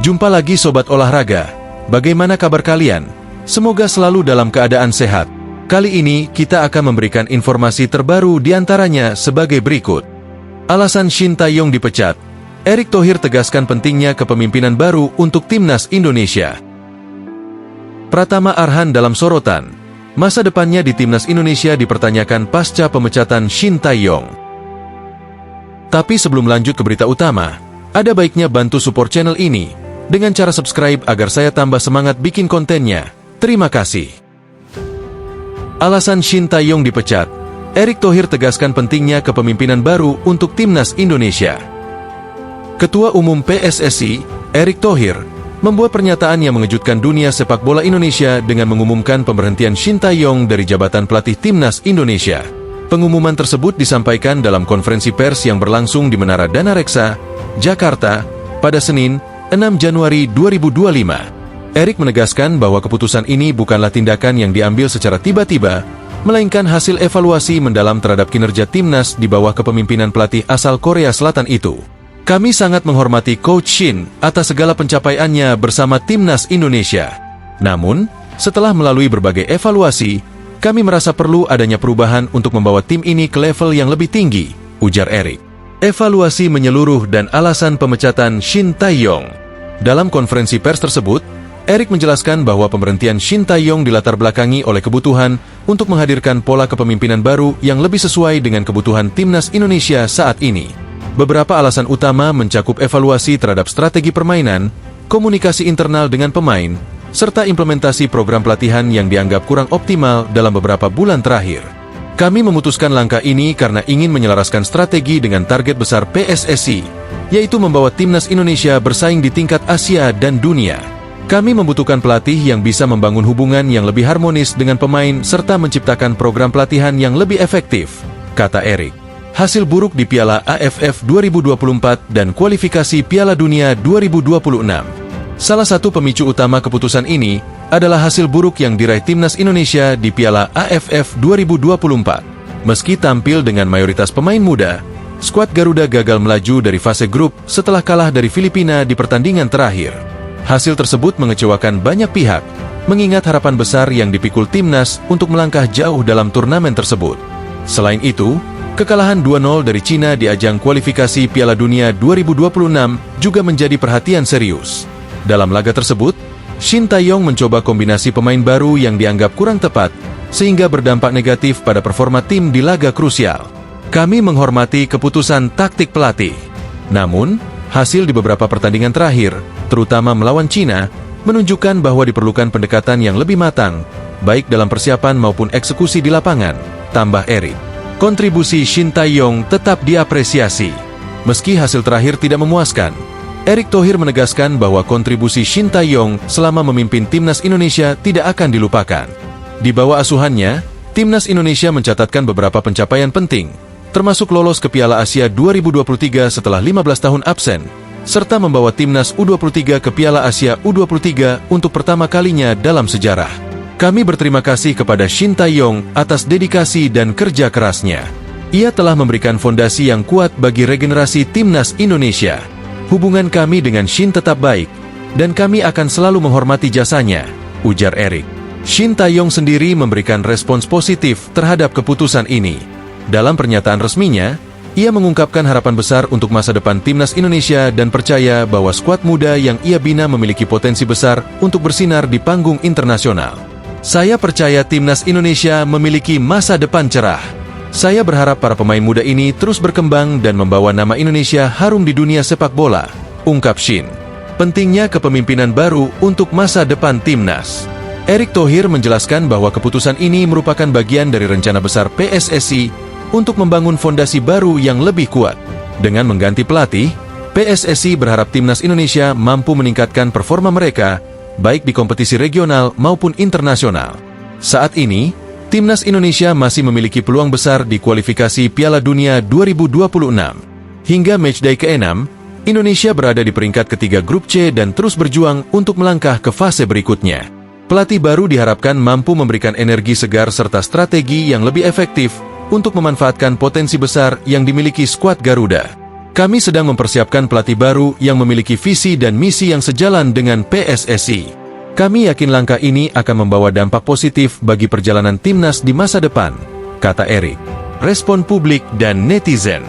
Jumpa lagi Sobat Olahraga. Bagaimana kabar kalian? Semoga selalu dalam keadaan sehat. Kali ini kita akan memberikan informasi terbaru diantaranya sebagai berikut. Alasan Shin Tae-yong dipecat. Erick Thohir tegaskan pentingnya kepemimpinan baru untuk Timnas Indonesia. Pratama Arhan dalam sorotan. Masa depannya di Timnas Indonesia dipertanyakan pasca pemecatan Shin Tae-yong. Tapi sebelum lanjut ke berita utama, ada baiknya bantu support channel ini dengan cara subscribe agar saya tambah semangat bikin kontennya. Terima kasih. Alasan Shin Tae-yong dipecat. Erick Thohir tegaskan pentingnya kepemimpinan baru untuk Timnas Indonesia. Ketua Umum PSSI, Erick Thohir, membuat pernyataan yang mengejutkan dunia sepak bola Indonesia dengan mengumumkan pemberhentian Shin Tae-yong dari jabatan pelatih Timnas Indonesia. Pengumuman tersebut disampaikan dalam konferensi pers yang berlangsung di Menara Dana Reksa, Jakarta, pada Senin, 6 Januari 2025. Erick menegaskan bahwa keputusan ini bukanlah tindakan yang diambil secara tiba-tiba, melainkan hasil evaluasi mendalam terhadap kinerja Timnas di bawah kepemimpinan pelatih asal Korea Selatan itu. Kami sangat menghormati Coach Shin atas segala pencapaiannya bersama Timnas Indonesia. Namun, setelah melalui berbagai evaluasi, kami merasa perlu adanya perubahan untuk membawa tim ini ke level yang lebih tinggi, ujar Erick. Evaluasi menyeluruh dan alasan pemecatan Shin Tae-yong. Dalam konferensi pers tersebut, Erick menjelaskan bahwa pemberhentian Shin Tae-yong dilatar belakangi oleh kebutuhan untuk menghadirkan pola kepemimpinan baru yang lebih sesuai dengan kebutuhan Timnas Indonesia saat ini. Beberapa alasan utama mencakup evaluasi terhadap strategi permainan, komunikasi internal dengan pemain, serta implementasi program pelatihan yang dianggap kurang optimal dalam beberapa bulan terakhir. Kami memutuskan langkah ini karena ingin menyelaraskan strategi dengan target besar PSSI, yaitu membawa Timnas Indonesia bersaing di tingkat Asia dan dunia. Kami membutuhkan pelatih yang bisa membangun hubungan yang lebih harmonis dengan pemain serta menciptakan program pelatihan yang lebih efektif, kata Erick. Hasil buruk di Piala AFF 2024 dan kualifikasi Piala Dunia 2026. Salah satu pemicu utama keputusan ini adalah hasil buruk yang diraih Timnas Indonesia di Piala AFF 2024. Meski tampil dengan mayoritas pemain muda, skuad Garuda gagal melaju dari fase grup setelah kalah dari Filipina di pertandingan terakhir. Hasil tersebut mengecewakan banyak pihak, mengingat harapan besar yang dipikul Timnas untuk melangkah jauh dalam turnamen tersebut. Selain itu, kekalahan 2-0 dari Cina di ajang kualifikasi Piala Dunia 2026 juga menjadi perhatian serius. Dalam laga tersebut, Shin Tae-yong mencoba kombinasi pemain baru yang dianggap kurang tepat, sehingga berdampak negatif pada performa tim di laga krusial. Kami menghormati keputusan taktik pelatih. Namun, hasil di beberapa pertandingan terakhir, terutama melawan Cina, menunjukkan bahwa diperlukan pendekatan yang lebih matang, baik dalam persiapan maupun eksekusi di lapangan, tambah Erick. Kontribusi Shin Tae-yong tetap diapresiasi. Meski hasil terakhir tidak memuaskan, Erick Thohir menegaskan bahwa kontribusi Shin Tae-yong selama memimpin Timnas Indonesia tidak akan dilupakan. Di bawah asuhannya, Timnas Indonesia mencatatkan beberapa pencapaian penting, termasuk lolos ke Piala Asia 2023 setelah 15 tahun absen, serta membawa Timnas U23 ke Piala Asia U23 untuk pertama kalinya dalam sejarah. Kami berterima kasih kepada Shin Tae-yong atas dedikasi dan kerja kerasnya. Ia telah memberikan fondasi yang kuat bagi regenerasi Timnas Indonesia. Hubungan kami dengan Shin tetap baik, dan kami akan selalu menghormati jasanya, ujar Erick. Shin Tae-yong sendiri memberikan respons positif terhadap keputusan ini. Dalam pernyataan resminya, ia mengungkapkan harapan besar untuk masa depan Timnas Indonesia dan percaya bahwa skuad muda yang ia bina memiliki potensi besar untuk bersinar di panggung internasional. Saya percaya Timnas Indonesia memiliki masa depan cerah. Saya berharap para pemain muda ini terus berkembang dan membawa nama Indonesia harum di dunia sepak bola, ungkap Shin. Pentingnya kepemimpinan baru untuk masa depan Timnas. Erick Thohir menjelaskan bahwa keputusan ini merupakan bagian dari rencana besar PSSI untuk membangun fondasi baru yang lebih kuat. Dengan mengganti pelatih, PSSI berharap Timnas Indonesia mampu meningkatkan performa mereka, baik di kompetisi regional maupun internasional. Saat ini, Timnas Indonesia masih memiliki peluang besar di kualifikasi Piala Dunia 2026. Hingga matchday ke-6, Indonesia berada di peringkat ketiga grup C dan terus berjuang untuk melangkah ke fase berikutnya. Pelatih baru diharapkan mampu memberikan energi segar serta strategi yang lebih efektif untuk memanfaatkan potensi besar yang dimiliki skuad Garuda. Kami sedang mempersiapkan pelatih baru yang memiliki visi dan misi yang sejalan dengan PSSI. Kami yakin langkah ini akan membawa dampak positif bagi perjalanan timnas di masa depan, kata Erik. Respon publik dan netizen.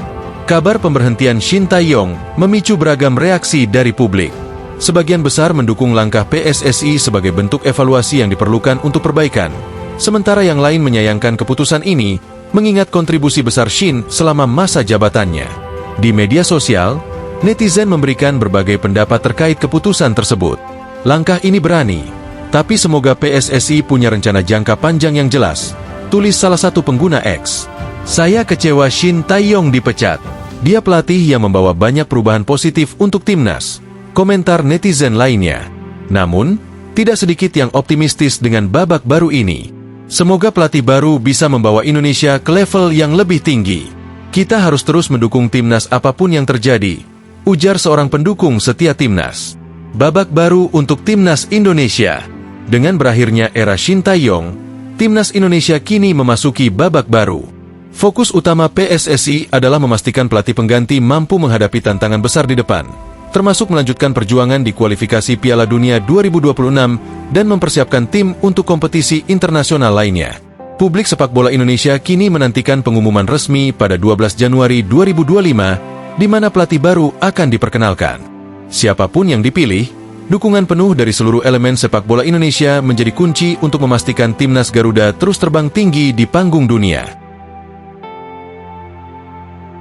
Kabar pemberhentian Shin Tae-yong memicu beragam reaksi dari publik. Sebagian besar mendukung langkah PSSI sebagai bentuk evaluasi yang diperlukan untuk perbaikan. Sementara yang lain menyayangkan keputusan ini, mengingat kontribusi besar Shin selama masa jabatannya. Di media sosial, netizen memberikan berbagai pendapat terkait keputusan tersebut. Langkah ini berani, tapi semoga PSSI punya rencana jangka panjang yang jelas, tulis salah satu pengguna X. Saya kecewa Shin Tae-yong dipecat. Dia pelatih yang membawa banyak perubahan positif untuk timnas, komentar netizen lainnya. Namun, tidak sedikit yang optimistis dengan babak baru ini. Semoga pelatih baru bisa membawa Indonesia ke level yang lebih tinggi. Kita harus terus mendukung timnas apapun yang terjadi, ujar seorang pendukung setia timnas. Babak baru untuk timnas Indonesia. Dengan berakhirnya era Shin Tae-yong, timnas Indonesia kini memasuki babak baru. Fokus utama PSSI adalah memastikan pelatih pengganti mampu menghadapi tantangan besar di depan, termasuk melanjutkan perjuangan di kualifikasi Piala Dunia 2026 dan mempersiapkan tim untuk kompetisi internasional lainnya. Publik sepak bola Indonesia kini menantikan pengumuman resmi pada 12 Januari 2025, di mana pelatih baru akan diperkenalkan. Siapapun yang dipilih, dukungan penuh dari seluruh elemen sepak bola Indonesia menjadi kunci untuk memastikan timnas Garuda terus terbang tinggi di panggung dunia.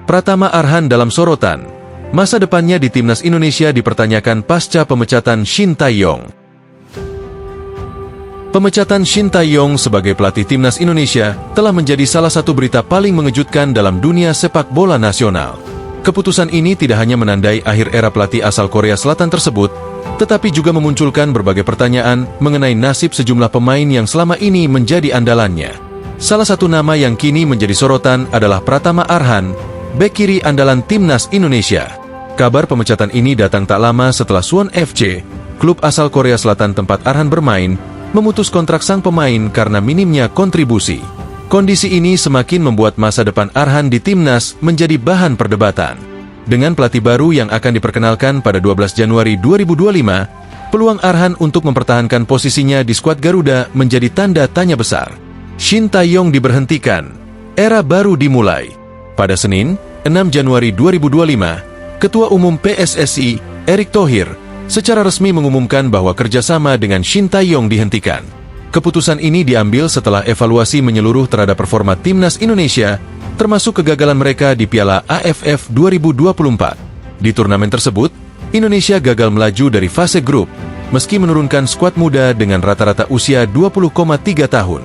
Pratama Arhan dalam sorotan. Masa depannya di timnas Indonesia dipertanyakan pasca pemecatan Shin Tae-yong. Pemecatan Shin Tae-yong sebagai pelatih timnas Indonesia telah menjadi salah satu berita paling mengejutkan dalam dunia sepak bola nasional. Keputusan ini tidak hanya menandai akhir era pelatih asal Korea Selatan tersebut, tetapi juga memunculkan berbagai pertanyaan mengenai nasib sejumlah pemain yang selama ini menjadi andalannya. Salah satu nama yang kini menjadi sorotan adalah Pratama Arhan, bek kiri andalan timnas Indonesia. Kabar pemecatan ini datang tak lama setelah Suwon FC, klub asal Korea Selatan tempat Arhan bermain, memutus kontrak sang pemain karena minimnya kontribusi. Kondisi ini semakin membuat masa depan Arhan di timnas menjadi bahan perdebatan. Dengan pelatih baru yang akan diperkenalkan pada 12 Januari 2025, peluang Arhan untuk mempertahankan posisinya di skuad Garuda menjadi tanda tanya besar. Shin Tae-yong diberhentikan. Era baru dimulai. Pada Senin, 6 Januari 2025, Ketua Umum PSSI, Erick Thohir, secara resmi mengumumkan bahwa kerjasama dengan Shin Tae-yong dihentikan. Keputusan ini diambil setelah evaluasi menyeluruh terhadap performa timnas Indonesia, termasuk kegagalan mereka di Piala AFF 2024. Di turnamen tersebut, Indonesia gagal melaju dari fase grup, meski menurunkan skuad muda dengan rata-rata usia 20,3 tahun.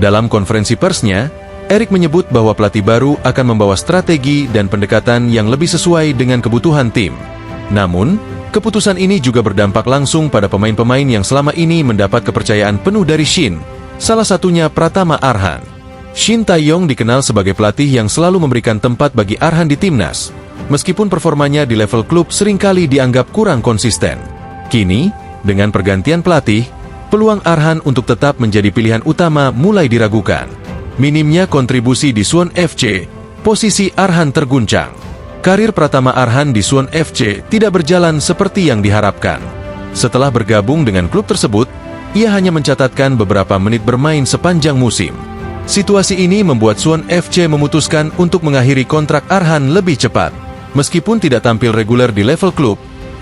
Dalam konferensi persnya, Erick menyebut bahwa pelatih baru akan membawa strategi dan pendekatan yang lebih sesuai dengan kebutuhan tim. Namun, keputusan ini juga berdampak langsung pada pemain-pemain yang selama ini mendapat kepercayaan penuh dari Shin, salah satunya Pratama Arhan. Shin Tae-yong dikenal sebagai pelatih yang selalu memberikan tempat bagi Arhan di timnas, meskipun performanya di level klub seringkali dianggap kurang konsisten. Kini, dengan pergantian pelatih, peluang Arhan untuk tetap menjadi pilihan utama mulai diragukan. Minimnya kontribusi di Suwon FC, posisi Arhan terguncang. Karir Pratama Arhan di Suwon FC tidak berjalan seperti yang diharapkan. Setelah bergabung dengan klub tersebut, ia hanya mencatatkan beberapa menit bermain sepanjang musim. Situasi ini membuat Suwon FC memutuskan untuk mengakhiri kontrak Arhan lebih cepat. Meskipun tidak tampil reguler di level klub,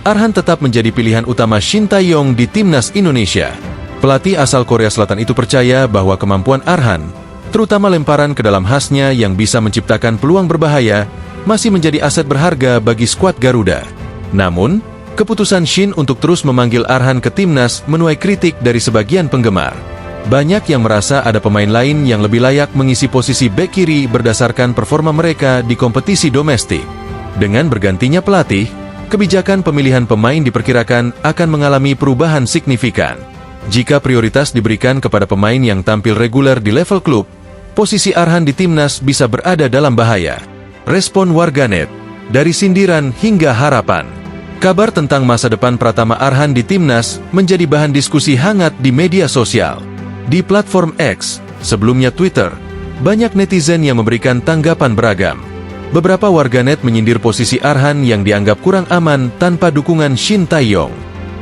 Arhan tetap menjadi pilihan utama Shin Tae-yong di timnas Indonesia. Pelatih asal Korea Selatan itu percaya bahwa kemampuan Arhan, terutama lemparan ke dalam khasnya yang bisa menciptakan peluang berbahaya, masih menjadi aset berharga bagi skuad Garuda. Namun, keputusan Shin untuk terus memanggil Arhan ke timnas menuai kritik dari sebagian penggemar. Banyak yang merasa ada pemain lain yang lebih layak mengisi posisi bek kiri berdasarkan performa mereka di kompetisi domestik. Dengan bergantinya pelatih, kebijakan pemilihan pemain diperkirakan akan mengalami perubahan signifikan. Jika prioritas diberikan kepada pemain yang tampil reguler di level klub, posisi Arhan di timnas bisa berada dalam bahaya. Respon warganet, dari sindiran hingga harapan. Kabar tentang masa depan Pratama Arhan di timnas menjadi bahan diskusi hangat di media sosial. Di platform X, sebelumnya Twitter, banyak netizen yang memberikan tanggapan beragam. Beberapa warganet menyindir posisi Arhan yang dianggap kurang aman tanpa dukungan Shin Tae-yong.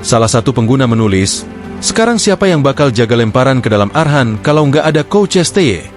Salah satu pengguna menulis, "Sekarang siapa yang bakal jaga lemparan ke dalam Arhan kalau nggak ada Coach Tae?"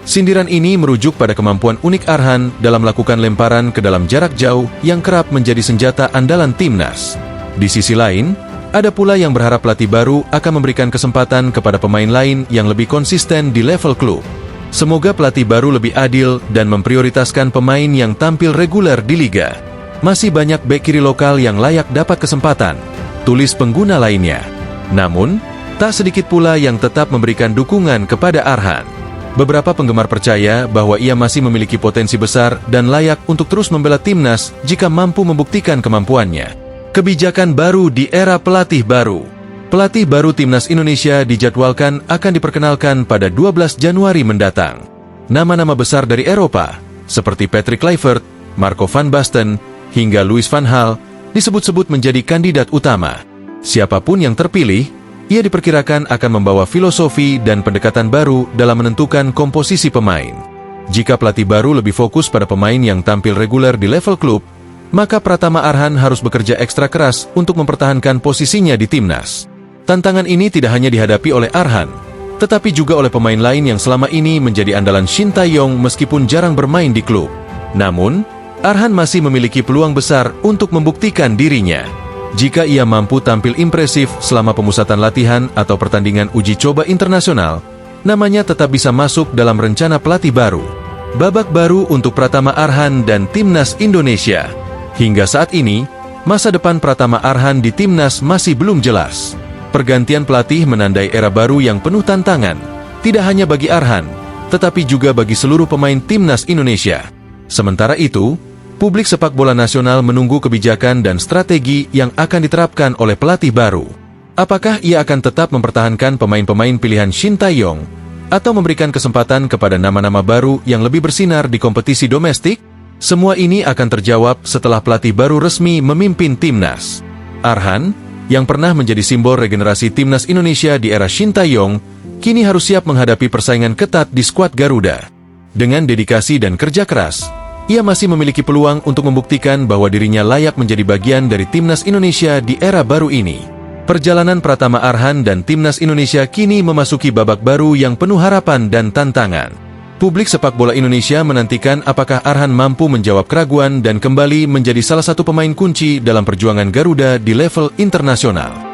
Sindiran ini merujuk pada kemampuan unik Arhan dalam melakukan lemparan ke dalam jarak jauh yang kerap menjadi senjata andalan timnas. Di sisi lain, ada pula yang berharap pelatih baru akan memberikan kesempatan kepada pemain lain yang lebih konsisten di level klub. Semoga pelatih baru lebih adil dan memprioritaskan pemain yang tampil reguler di liga. Masih banyak bek kiri lokal yang layak dapat kesempatan, tulis pengguna lainnya. Namun, tak sedikit pula yang tetap memberikan dukungan kepada Arhan. Beberapa penggemar percaya bahwa ia masih memiliki potensi besar dan layak untuk terus membela timnas jika mampu membuktikan kemampuannya. Kebijakan baru di era pelatih baru. Pelatih baru timnas Indonesia dijadwalkan akan diperkenalkan pada 12 Januari mendatang. Nama-nama besar dari Eropa, seperti Patrick Kluivert, Marco van Basten, hingga Louis van Gaal, disebut-sebut menjadi kandidat utama. Siapapun yang terpilih, ia diperkirakan akan membawa filosofi dan pendekatan baru dalam menentukan komposisi pemain. Jika pelatih baru lebih fokus pada pemain yang tampil reguler di level klub, maka Pratama Arhan harus bekerja ekstra keras untuk mempertahankan posisinya di timnas. Tantangan ini tidak hanya dihadapi oleh Arhan, tetapi juga oleh pemain lain yang selama ini menjadi andalan Shin Tae-yong meskipun jarang bermain di klub. Namun, Arhan masih memiliki peluang besar untuk membuktikan dirinya. Jika ia mampu tampil impresif selama pemusatan latihan atau pertandingan uji coba internasional, namanya tetap bisa masuk dalam rencana pelatih baru. Babak baru untuk Pratama Arhan dan Timnas Indonesia. Hingga saat ini, masa depan Pratama Arhan di timnas masih belum jelas. Pergantian pelatih menandai era baru yang penuh tantangan, tidak hanya bagi Arhan, tetapi juga bagi seluruh pemain timnas Indonesia. Sementara itu, publik sepak bola nasional menunggu kebijakan dan strategi yang akan diterapkan oleh pelatih baru. Apakah ia akan tetap mempertahankan pemain-pemain pilihan Shin Tae-yong, atau memberikan kesempatan kepada nama-nama baru yang lebih bersinar di kompetisi domestik? Semua ini akan terjawab setelah pelatih baru resmi memimpin timnas. Arhan, yang pernah menjadi simbol regenerasi timnas Indonesia di era Shin Tae-yong, kini harus siap menghadapi persaingan ketat di skuad Garuda. Dengan dedikasi dan kerja keras, ia masih memiliki peluang untuk membuktikan bahwa dirinya layak menjadi bagian dari timnas Indonesia di era baru ini. Perjalanan Pratama Arhan dan timnas Indonesia kini memasuki babak baru yang penuh harapan dan tantangan. Publik sepak bola Indonesia menantikan apakah Arhan mampu menjawab keraguan dan kembali menjadi salah satu pemain kunci dalam perjuangan Garuda di level internasional.